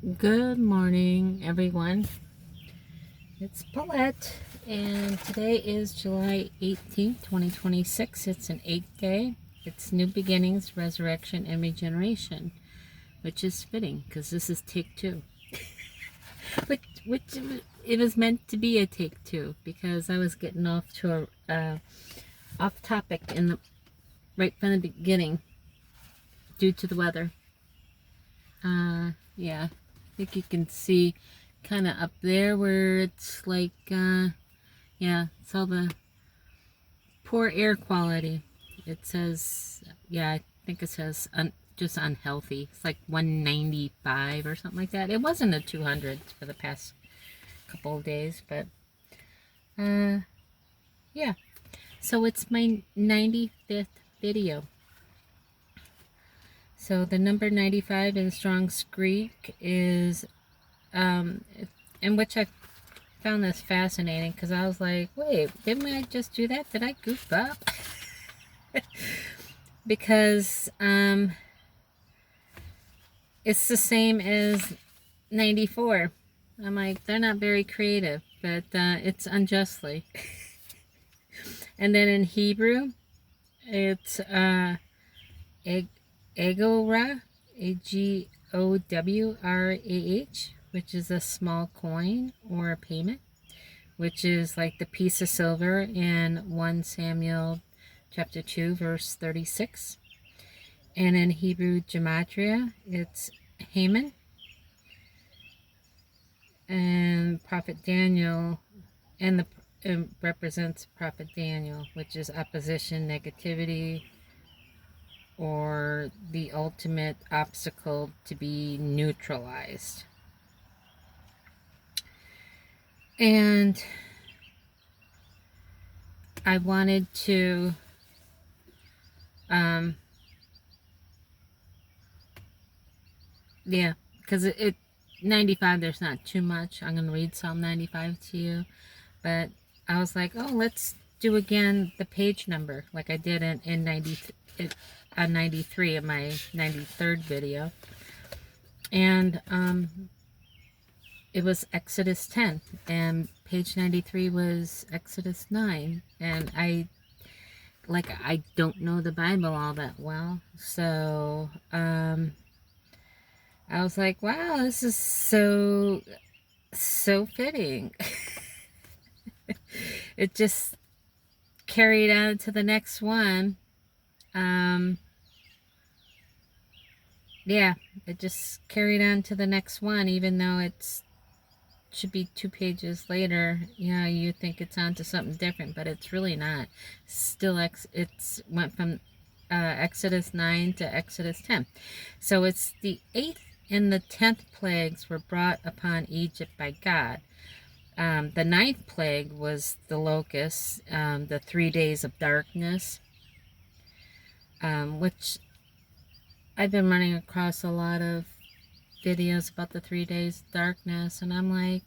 Good morning, everyone. It's Paulette, and today is July 18th, 2026. It's an 8th day. It's New Beginnings, Resurrection, and Regeneration, which is fitting because this is take two. which it was meant to be a take two because I was getting off to a off topic right from the beginning due to the weather. Yeah, I think you can see kind of up there where it's like, yeah, it's all the poor air quality. It says, yeah, I think it says just unhealthy. It's like 195 or something like that. It wasn't a 200 for the past couple of days, but, yeah. So it's my 95th video. So the number 95 in Strong's Greek is, in which I found this fascinating because I was like, wait, didn't I just do that? Did I goof up? Because it's the same as 94. I'm like, they're not very creative, but it's unjustly. And then in Hebrew, it's Agorah, Agowrah, which is a small coin or a payment, which is like the piece of silver in 1 Samuel chapter 2, verse 36. And in Hebrew gematria, it's Haman. And Prophet Daniel, and it represents Prophet Daniel, which is opposition, negativity, or the ultimate obstacle to be neutralized. And I wanted to yeah, because it 95, there's not too much. I'm going to read Psalm 95 to you, but I was like, oh, let's do again the page number like I did in 93 in my 93rd video. And it was Exodus 10, and page 93 was Exodus 9, and I don't know the Bible all that well, so I was like, wow, this is so fitting. It just carried on to the next one. Yeah, it just carried on to the next one, even though it's should be 2 pages later. Yeah, you think it's on to something different, but it's really not. Still, it's went from Exodus 9 to Exodus 10. So it's the 8th and the 10th plagues were brought upon Egypt by God. The 9th plague was the locusts, the 3 days of darkness, which I've been running across a lot of videos about the 3 days of darkness, and I'm like,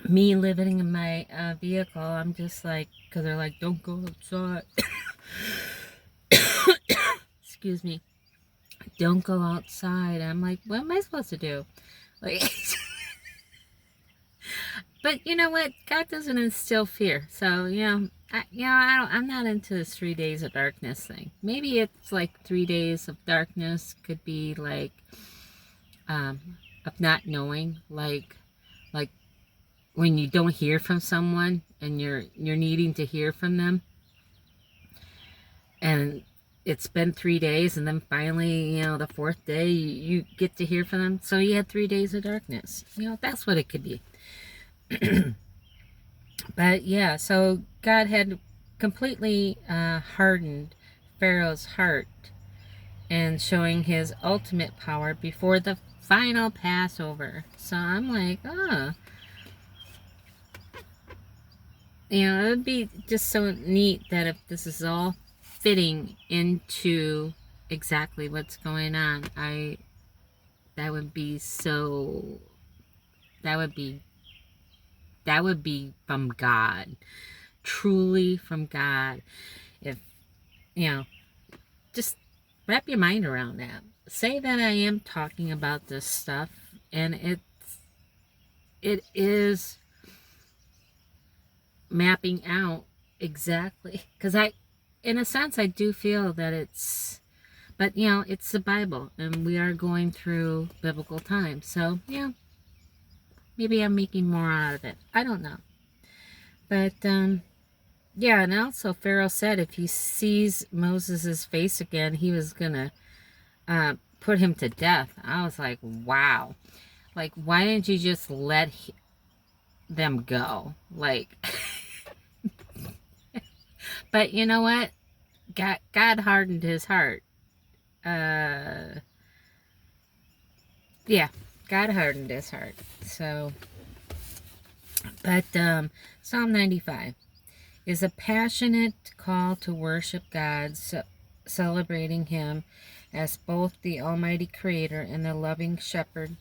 me living in my vehicle, I'm just like, because they're like, don't go outside. Excuse me. Don't go outside. I'm like, what am I supposed to do? Like, but you know what? God doesn't instill fear. So, I'm not into this 3 days of darkness thing. Maybe it's like 3 days of darkness could be like, of not knowing, like when you don't hear from someone and you're needing to hear from them, and it's been 3 days, and then finally, the 4th day you get to hear from them. So you had 3 days of darkness. That's what it could be. But yeah, so God had completely hardened Pharaoh's heart and showing his ultimate power before the final Passover. So I'm like, it would be just so neat that if this is all fitting into exactly what's going on, that would be from God, truly from God. If just wrap your mind around that. say that I am talking about this stuff, and it is mapping out exactly, because in a sense, I do feel that it's, but you know, it's the Bible, and we are going through biblical times, so yeah, maybe I'm making more out of it. I don't know, but yeah, and also Pharaoh said if he sees Moses's face again, he was gonna put him to death. I was like, wow, like why didn't you just let them go? Like, but you know what? God hardened his heart. Yeah, God hardened his heart. So, but Psalm 95 is a passionate call to worship God, celebrating Him as both the Almighty Creator and the loving Shepherd,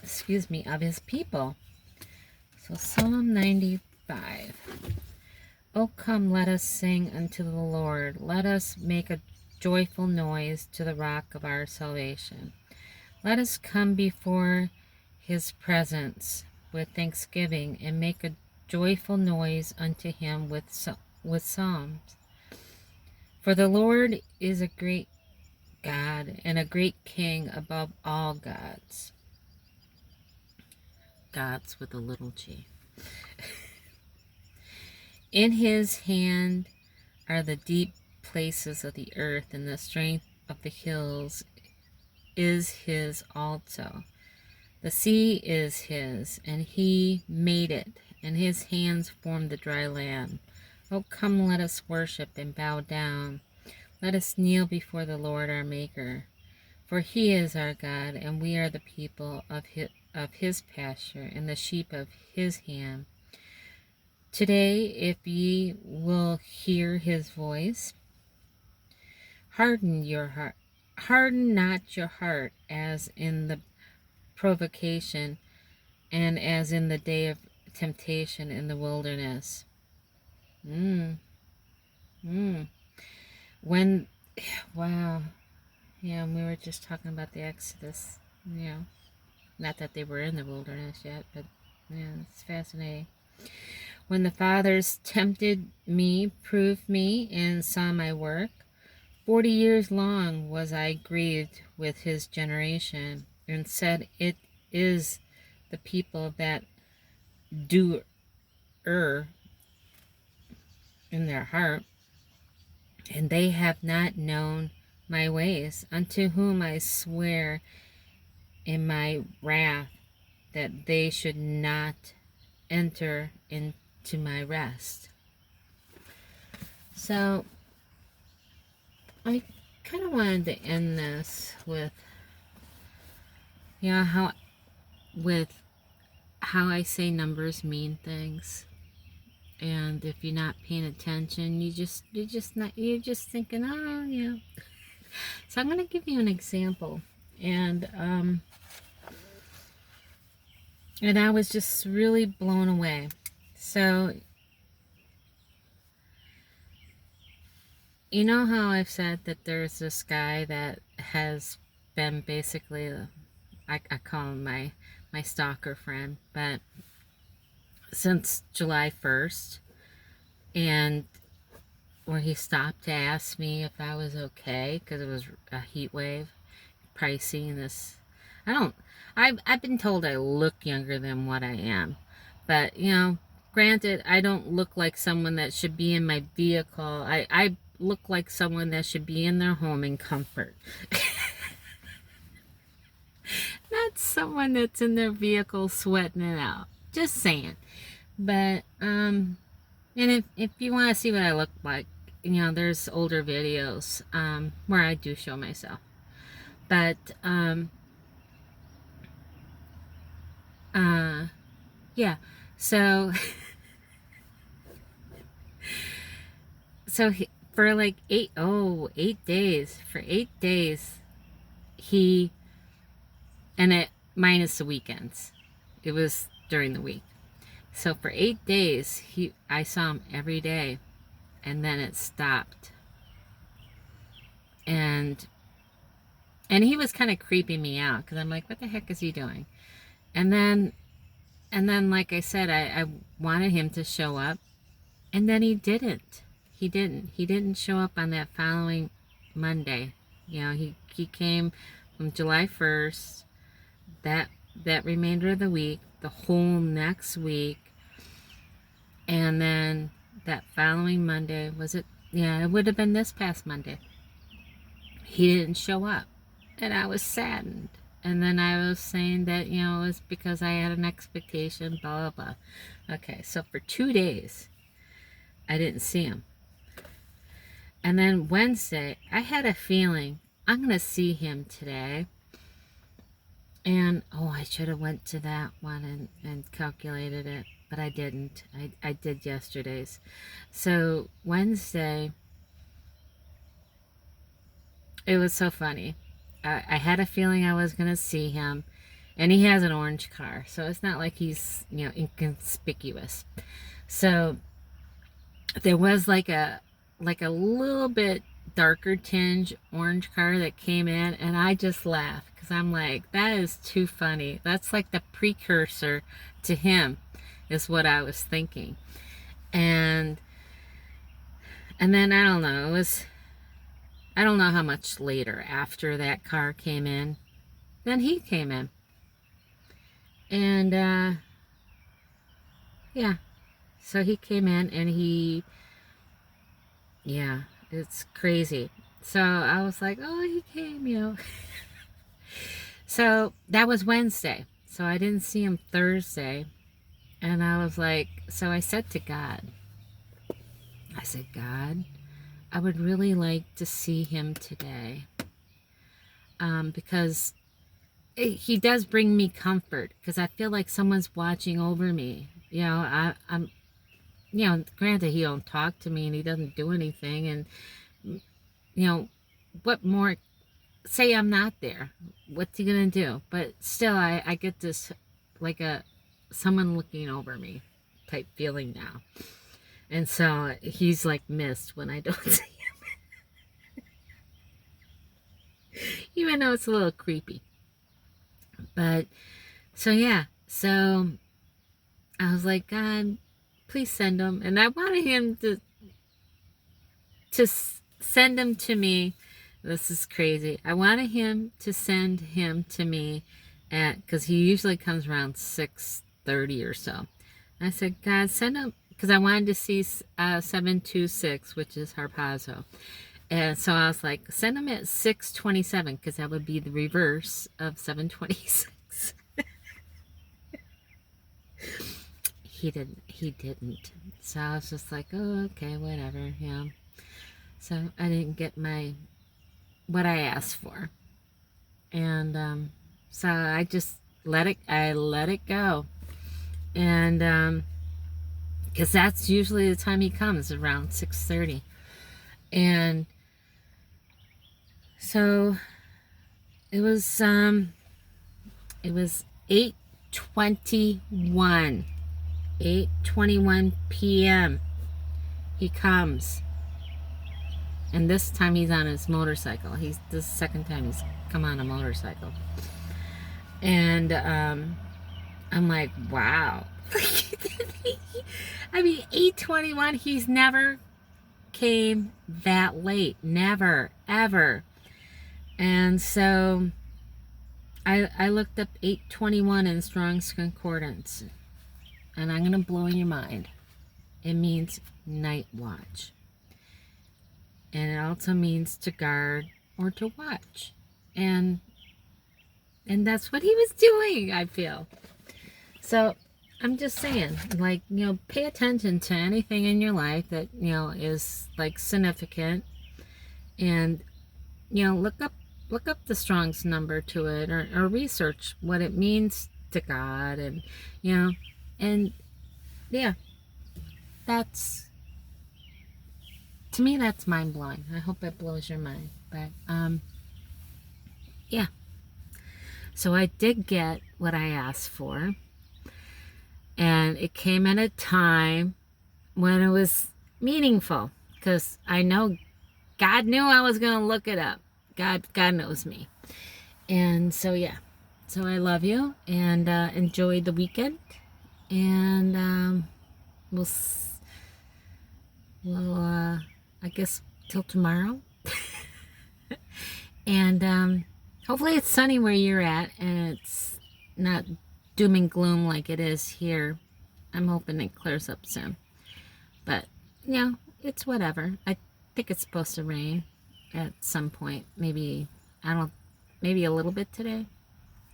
of His people. So Psalm 95. O come, let us sing unto the Lord. Let us make a joyful noise to the rock of our salvation. Let us come before His presence with thanksgiving and make a joyful noise unto Him with psalms. For the Lord is a great God and a great King above all gods. Gods with a little g. In His hand are the deep places of the earth, and the strength of the hills is His also. The sea is His, and He made it, and His hands formed the dry land. Oh, come, let us worship and bow down. Let us kneel before the Lord our Maker. For He is our God, and we are the people of His pasture, and the sheep of His hand. Today, if ye will hear His voice, harden not your heart as in the provocation and as in the day of temptation in the wilderness. When, wow, yeah, we were just talking about the Exodus, not that they were in the wilderness yet, but yeah, it's fascinating. When the fathers tempted me, proved me, and saw my work, 40 years long was I grieved with his generation, and said, it is the people that do err in their heart, and they have not known my ways, unto whom I swear in my wrath that they should not enter into my rest. So I kind of wanted to end this with, how I say numbers mean things, and if you're not paying attention, you're just thinking, oh yeah. So I'm going to give you an example, and I was just really blown away. So, you know how I've said that there's this guy that has been basically, I call him my stalker friend, but since July 1st, and where he stopped to ask me if I was okay, because it was a heat wave, pricing this. I've been told I look younger than what I am, but granted, I don't look like someone that should be in my vehicle. I look like someone that should be in their home in comfort. Not someone that's in their vehicle sweating it out. Just saying. But and if you want to see what I look like, there's older videos where I do show myself. But yeah, so for like 8 days, for 8 days, he, and it minus the weekends, it was during the week, so for 8 days I saw him every day, and then it stopped. And And he was kind of creeping me out because I'm like, what the heck is he doing? And then, like I said, I wanted him to show up, and then he didn't. He didn't. He didn't show up on that following Monday. You know, he came from July 1st, that remainder of the week, the whole next week, and then that following Monday, was it? Yeah, it would have been this past Monday. He didn't show up, and I was saddened. And then I was saying that, you know, it was because I had an expectation, blah, blah, blah. Okay, so for 2 days, I didn't see him. And then Wednesday, I had a feeling I'm going to see him today. And, oh, I should have went to that one and calculated it, but I didn't. I did yesterday's. So Wednesday, it was so funny. I had a feeling I was going to see him, and he has an orange car, so it's not like he's, you know, inconspicuous. So there was like a little bit darker tinge orange car that came in, and I just laughed because I'm like, that is too funny. That's like the precursor to him, is what I was thinking. And then I don't know, it was, I don't know how much later after that car came in, then he came in. And yeah, so he came in, and yeah, it's crazy. So I was like, oh, he came, you know. So that was Wednesday. So I didn't see him Thursday. And I was like, so I said to God, I said, God, I would really like to see him today. Because he does bring me comfort, because I feel like someone's watching over me. You know, I'm, you know, granted, he don't talk to me and he doesn't do anything, and, you know, what more, say I'm not there, what's he gonna do? But still, I get this, like someone looking over me type feeling now. And so he's like missed when I don't see him. Even though it's a little creepy. But, so yeah, so I was like, God, please send him. And I wanted him to send him to me. This is crazy. I wanted him to send him to me because he usually comes around 6:30 or so. And I said, God, send him, because I wanted to see 726, which is Harpazo. And so I was like, send him at 6:27, because that would be the reverse of 7:26. He didn't. So I was just like, oh, okay, whatever, yeah. So I didn't get what I asked for. And so I just let it go. And because that's usually the time he comes, around 6:30. And so it was 8:21 p.m. he comes, and this time he's on his motorcycle. This is the second time he's come on a motorcycle. And I'm like, wow. I mean, 8:21, he's never came that late. Never, ever. And so I looked up 8:21 in Strong's Concordance, and I'm going to blow your mind. It means night watch. And it also means to guard or to watch. And that's what he was doing, I feel. So I'm just saying, like, you know, pay attention to anything in your life that, you know, is like significant, and, you know, look up the Strong's number to it, or research what it means to God, and, you know, and yeah, that's, to me, that's mind-blowing. I hope it blows your mind. But yeah, so I did get what I asked for, and it came at a time when it was meaningful, because I know God knew I was going to look it up. God knows me. And so, yeah. So I love you, and enjoy the weekend. And we'll, I guess, till tomorrow. And hopefully it's sunny where you're at, and it's not doom and gloom like it is here. I'm hoping it clears up soon. But, yeah, it's whatever. I think it's supposed to rain at some point. Maybe, I don't, maybe a little bit today.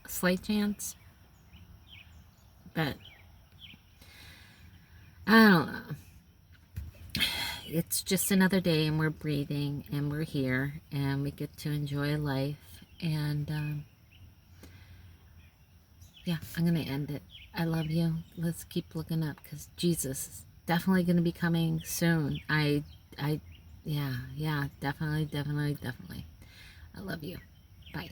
A slight chance. But, I don't know. It's just another day, and we're breathing, and we're here, and we get to enjoy life. And, yeah, I'm going to end it. I love you. Let's keep looking up, because Jesus is definitely going to be coming soon. Yeah, definitely. I love you. Bye.